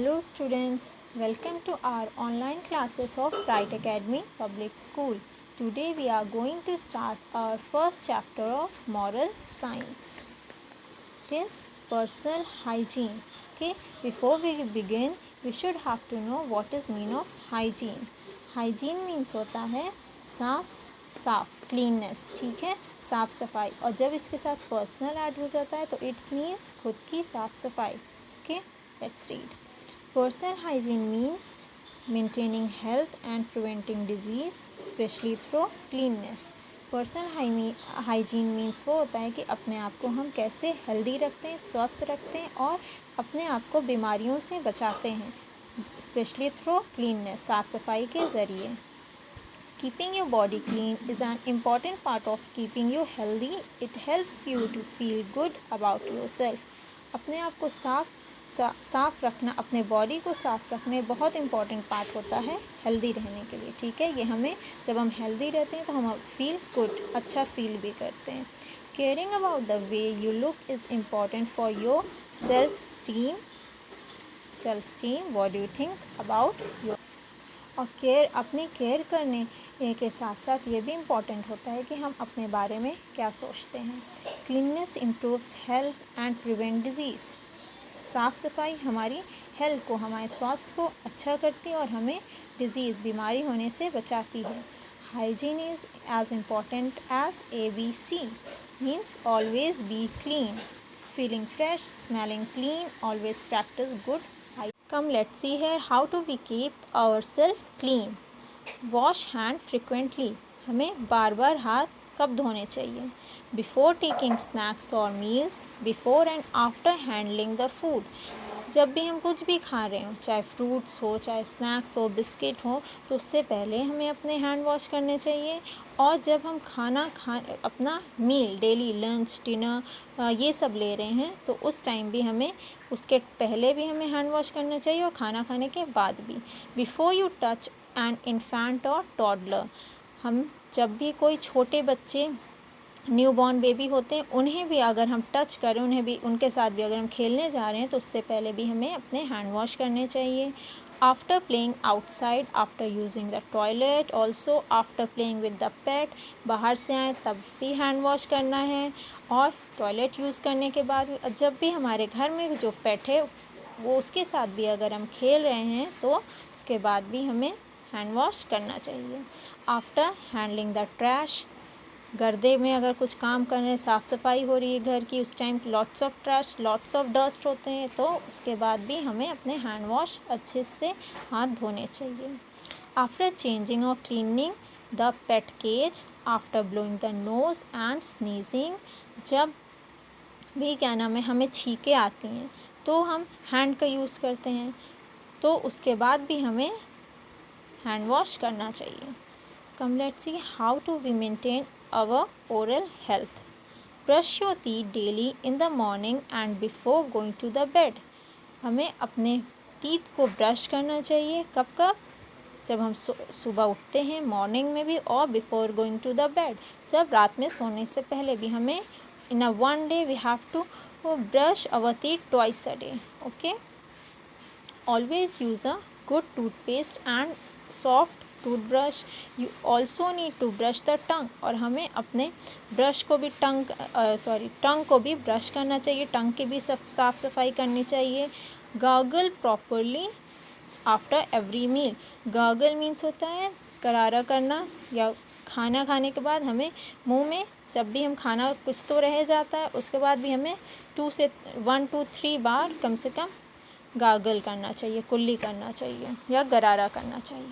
Hello students, welcome to our online classes of Bright Academy Public School. Today we are going to start our first chapter of Moral Science. It is personal hygiene. Okay, before we begin, we should have to know what is mean of hygiene. Hygiene means होता है साफ cleanness, ठीक है, साफ सफाई, और जब इसके साथ पर्सनल ऐड हो जाता है तो इट्स मीन्स खुद की साफ सफाई. Okay, let's read. Personal hygiene means maintaining health and preventing disease, especially through cleanliness. Personal hygiene means वो होता है कि अपने आप को हम कैसे हेल्दी रखते हैं, स्वस्थ रखते हैं और अपने आप को बीमारियों से बचाते हैं, स्पेशली थ्रू क्लीननेस, साफ सफाई के ज़रिए. Keeping your body clean is an important part of keeping you healthy. It helps you to feel good about yourself. अपने आप को साफ रखना, अपने बॉडी को साफ रखने बहुत इम्पॉर्टेंट पार्ट होता है हेल्दी रहने के लिए, ठीक है. ये हमें, जब हम हेल्दी रहते हैं तो हम फील गुड, अच्छा फील भी करते हैं. Caring about the way you look is important for your self esteem. What do you think about your. और अपनी केयर करने के साथ साथ ये भी इम्पॉर्टेंट होता है कि हम अपने बारे में क्या सोचते हैं. Cleanness improves health and prevent disease. साफ़ सफाई हमारी हेल्थ को, हमारे स्वास्थ्य को अच्छा करती है और हमें डिजीज़, बीमारी होने से बचाती है. Hygiene is as important as ABC. Means always be clean, feeling fresh, smelling clean, always practice good. Come, let's see here how to we keep ourselves clean. Wash hand frequently. हमें बार बार हाथ कब धोने चाहिए? Before taking snacks or meals, before and after handling the food. जब भी हम कुछ भी खा रहे हो, चाहे फ्रूट्स हो, चाहे स्नैक्स हो, बिस्किट हो, तो उससे पहले हमें अपने हैंड वॉश करने चाहिए. और जब हम अपना मील, डेली लंच, डिनर, ये सब ले रहे हैं तो उस टाइम भी हमें, उसके पहले भी हमें हैंड वॉश करना चाहिए और खाना खाने के बाद भी. Before you touch an infant और टॉडलर. हम जब भी कोई छोटे बच्चे, न्यू बॉर्न बेबी होते हैं, उन्हें भी अगर हम टच करें, उनके साथ भी अगर हम खेलने जा रहे हैं तो उससे पहले भी हमें अपने हैंड वॉश करने चाहिए. After playing outside, after using the toilet, also after playing with the pet. बाहर से आए तब भी हैंड वॉश करना है, और टॉयलेट यूज़ करने के बाद जब भी हमारे घर में जो पेट है वो, उसके साथ भी अगर हम खेल रहे हैं तो उसके बाद भी हमें हैंड वॉश करना चाहिए. After handling the trash. गर्दे में अगर कुछ काम कर रहे हैं, साफ़ सफाई हो रही है घर की, उस time lots of trash, lots of dust होते हैं, तो उसके बाद भी हमें अपने हैंड वॉश अच्छे से हाथ धोने चाहिए. आफ्टर चेंजिंग और cleaning the pet cage, after blowing the nose and sneezing. जब भी हमें छींकें आती हैं तो हम हैंड का यूज़ करते हैं, तो उसके बाद भी हमें हैंड वॉश करना चाहिए. Come, let's see how to we maintain our oral health. Brush your teeth daily in the morning and before going to the bed. हमें अपने टीथ को ब्रश करना चाहिए. कब? जब हम सुबह उठते हैं, मॉर्निंग में भी, और before going to the bed, जब रात में सोने से पहले भी हमें in a one day we have to brush our teeth twice a day. Okay, always use a good toothpaste and soft toothbrush. You also need to brush the tongue. और हमें अपने ब्रश को भी टंग को भी ब्रश करना चाहिए, टंग की भी साफ़ सफाई करनी चाहिए. Gargle properly after every meal. Gargle means होता है गरारा करना, या खाना खाने के बाद हमें मुंह में, जब भी हम खाना कुछ तो रह जाता है, उसके बाद भी हमें 1 to 3 बार कम से कम गार्गल करना चाहिए, कुल्ली करना चाहिए या गरारा करना चाहिए.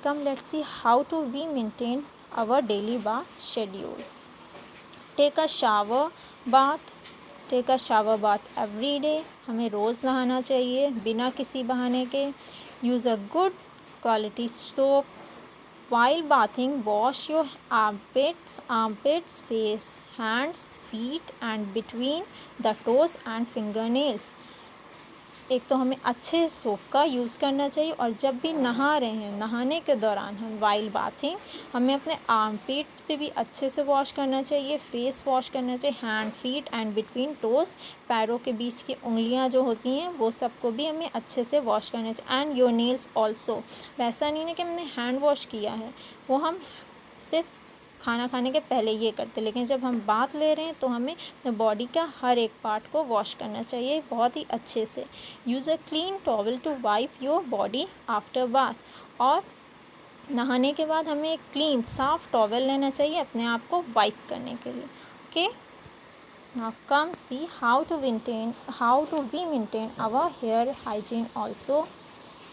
Come, let's see how to we maintain our daily bath schedule. Take a shower bath every day. हमें रोज़ नहाना चाहिए बिना किसी बहाने के. Use a good quality soap. While bathing, wash your armpits, face, hands, feet and between the toes and fingernails. एक तो हमें अच्छे सोप का यूज़ करना चाहिए, और जब भी नहा रहे हैं, नहाने के दौरान हम वाइल बाथिंग, हमें अपने आर्मपिट्स पे भी अच्छे से वॉश करना चाहिए, फेस वॉश करना चाहिए, hand, feet and between toes, पैरों के बीच की उंगलियां जो होती हैं वो सबको भी हमें अच्छे से वॉश करना चाहिए। And your nails also. वैसा नहीं है कि हमने हैंड वॉश किया है, वो हम सिर्फ खाना खाने के पहले ये करते, लेकिन जब हम बात ले रहे हैं तो हमें अपने बॉडी का हर एक पार्ट को वॉश करना चाहिए बहुत ही अच्छे से। Use a clean towel to wipe your body after bath. और नहाने के बाद हमें एक क्लीन साफ टॉवल लेना चाहिए अपने आप को वाइप करने के लिए। Okay, now come see how to we maintain our hair hygiene also.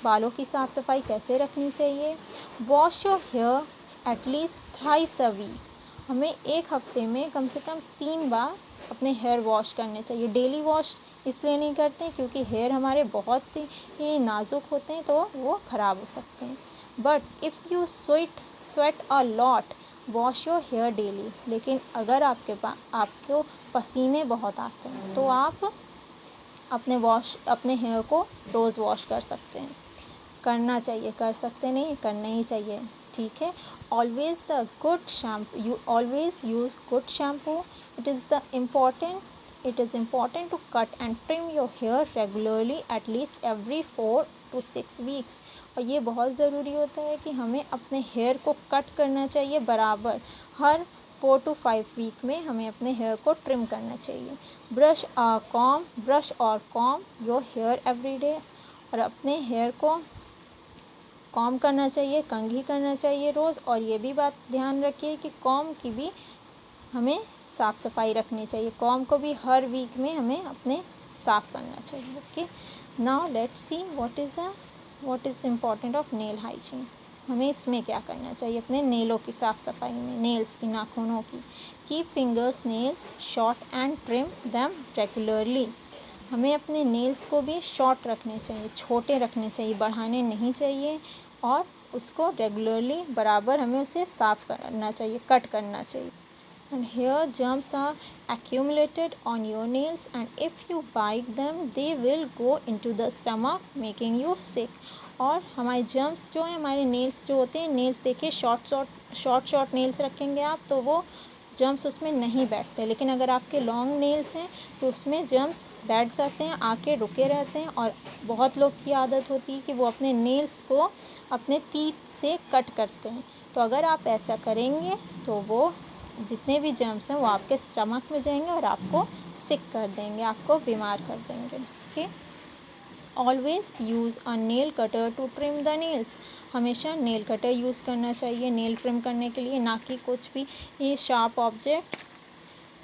बालों की साफ़ सफाई कैसे रखनी चाहिए। Wash your hair at least thrice a week. हमें एक हफ्ते में कम से कम 3 बार अपने हेयर वॉश करने चाहिए। डेली वॉश इसलिए नहीं करते क्योंकि हेयर हमारे बहुत ही नाजुक होते हैं, तो वो ख़राब हो सकते हैं। But if you sweat a lot, wash your hair daily. लेकिन अगर आपको पसीने बहुत आते हैं तो आप अपने हेयर को रोज़ वॉश कर सकते हैं, करना चाहिए, कर सकते नहीं, करना ही चाहिए, ठीक है। Always the good shampoo, you always use good shampoo. It is important to cut and trim your hair regularly at least every 4 to 6 weeks. और ये बहुत ज़रूरी होता है कि हमें अपने हेयर को कट करना चाहिए बराबर, हर 4 to 5 वीक में हमें अपने हेयर को ट्रिम करना चाहिए। ब्रश और comb your hair every day. और अपने हेयर को कॉम करना चाहिए, कंघी करना चाहिए रोज़। और ये भी बात ध्यान रखिए कि कॉम की भी हमें साफ़ सफाई रखनी चाहिए, कॉम को भी हर वीक में हमें अपने साफ़ करना चाहिए। Okay, now let's see what is important of nail hygiene. हमें इसमें क्या करना चाहिए अपने नेलों की साफ़ सफाई में, नेल्स की, नाखूनों की। Keep fingers nails short and trim them regularly. हमें अपने नेल्स को भी शॉर्ट रखने चाहिए, छोटे रखने चाहिए, बढ़ाने नहीं चाहिए। और उसको रेगुलरली बराबर हमें उसे साफ़ करना चाहिए, कट करना चाहिए। And here germs are accumulated on your nails, and if you bite them they will go into the stomach making you sick. और हमारे जर्म्स जो हैं, हमारे नेल्स जो होते हैं, नेल्स देखिए शॉर्ट नेल्स रखेंगे आप तो वो जर्म्स उसमें नहीं बैठते, लेकिन अगर आपके लॉन्ग नेल्स हैं तो उसमें जर्म्स बैठ जाते हैं, आके रुके रहते हैं। और बहुत लोग की आदत होती है कि वो अपने नेल्स को अपने टीथ से कट करते हैं। तो अगर आप ऐसा करेंगे तो वो जितने भी जर्म्स हैं वो आपके स्टमक में जाएंगे और आपको सिक कर देंगे, आपको बीमार कर देंगे। Okay, always use a nail cutter to trim the nails. हमेशा नेल कटर यूज़ करना चाहिए नेल ट्रिम करने के लिए, ना कि कुछ भी ये sharp object.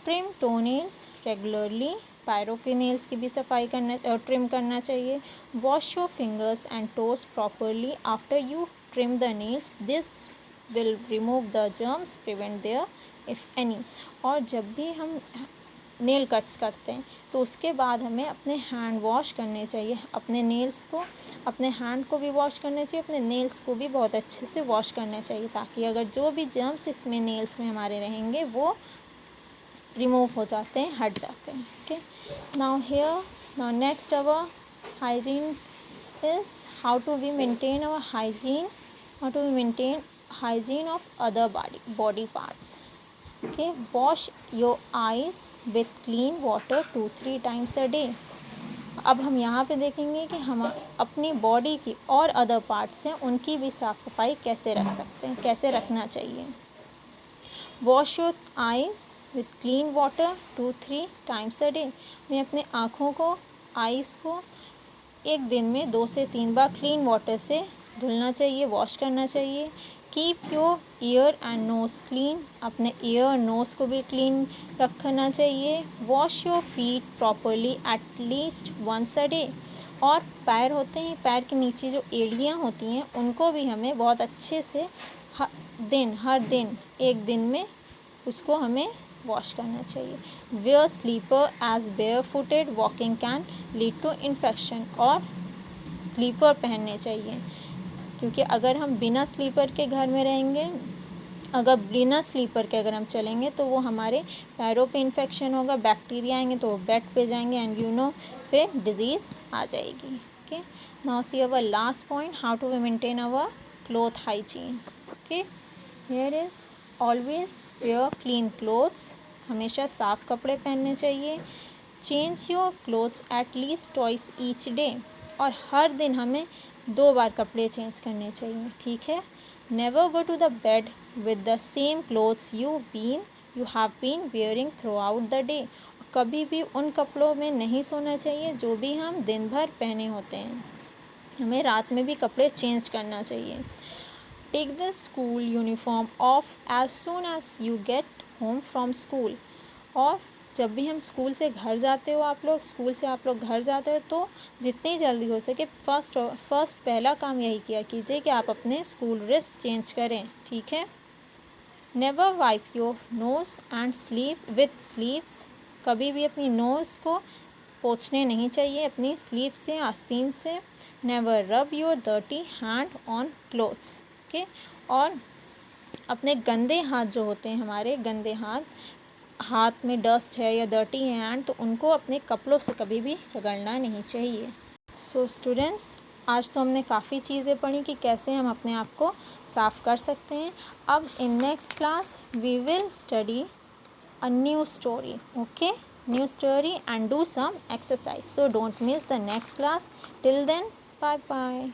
Trim toe nails regularly. पैरों के नेल्स की भी सफाई ट्रिम करना चाहिए। Wash your fingers and toes properly after you trim the nails. This will remove the germs, prevent there if any. और जब भी हम नेल कट्स करते हैं तो उसके बाद हमें अपने हैंड वॉश करने चाहिए, अपने नेल्स को, अपने हैंड को भी वॉश करना चाहिए, अपने नेल्स को भी बहुत अच्छे से वॉश करना चाहिए, ताकि अगर जो भी जर्म्स इसमें नेल्स में हमारे रहेंगे वो रिमूव हो जाते हैं, हट जाते हैं। Okay, now next our hygiene is how to we maintain our hygiene, how to we maintain hygiene of other body parts. Okay, wash your eyes with clean water 2-3 times a day. अब हम यहाँ पे देखेंगे कि हम अपनी body की और अदर पार्ट्स हैं उनकी भी साफ़ सफाई कैसे रख सकते हैं, कैसे रखना चाहिए। Wash your eyes with clean water 2-3 times a day। मैं अपने आँखों को, आइज़ को एक दिन में 2 से 3 बार क्लीन वाटर से धुलना चाहिए, वॉश करना चाहिए। Keep your ear and nose clean. अपने ईयर और नोज़ को भी क्लीन रखना चाहिए। Wash your feet properly at least once a day. और पैर होते हैं, पैर के नीचे जो एड़ियाँ होती हैं उनको भी हमें बहुत अच्छे से हर दिन एक दिन में उसको हमें वॉश करना चाहिए। Wear slipper as bare footed walking can lead to infection. और स्लीपर पहनने चाहिए, क्योंकि अगर हम बिना स्लीपर के घर में रहेंगे अगर बिना स्लीपर के अगर हम चलेंगे तो वो हमारे पैरों पे इन्फेक्शन होगा, बैक्टीरिया आएंगे तो वो बेड पे जाएंगे एंड फिर डिजीज़ आ जाएगी. Okay, now see our last point, how to we maintain our cloth hygiene. Okay, here is always wear clean clothes, हमेशा साफ़ कपड़े पहनने चाहिए. Change your clothes at least twice each day, और हर दिन हमें 2 बार कपड़े चेंज करने चाहिए. ठीक है. Never go to the bed with the same clothes you have been wearing throughout the day, कभी भी उन कपड़ों में नहीं सोना चाहिए जो भी हम दिन भर पहने होते हैं. हमें रात में भी कपड़े चेंज करना चाहिए. Take the school uniform off as soon as you get home from school, और जब भी हम स्कूल से घर जाते हो, स्कूल से आप लोग घर जाते हो तो जितनी जल्दी हो सके फर्स्ट पहला काम यही किया कीजिए कि आप अपने स्कूल ड्रेस चेंज करें. ठीक है. Never wipe your nose and sleeve with sleeves, कभी भी अपनी नोज़ को पोंछने नहीं चाहिए अपनी स्लीव से, आस्तीन से. Never rub your dirty hand on clothes. Okay, और अपने गंदे हाथ जो होते हैं, हमारे गंदे हाथ में डस्ट है या डर्टी है हैंड, तो उनको अपने कपड़ों से कभी भी रगड़ना नहीं चाहिए. सो स्टूडेंट्स, आज तो हमने काफ़ी चीज़ें पढ़ी कि कैसे हम अपने आप को साफ़ कर सकते हैं. अब in next class we will study a new story. Okay, new story and do some exercise. So don't miss the next class. Till then, bye bye.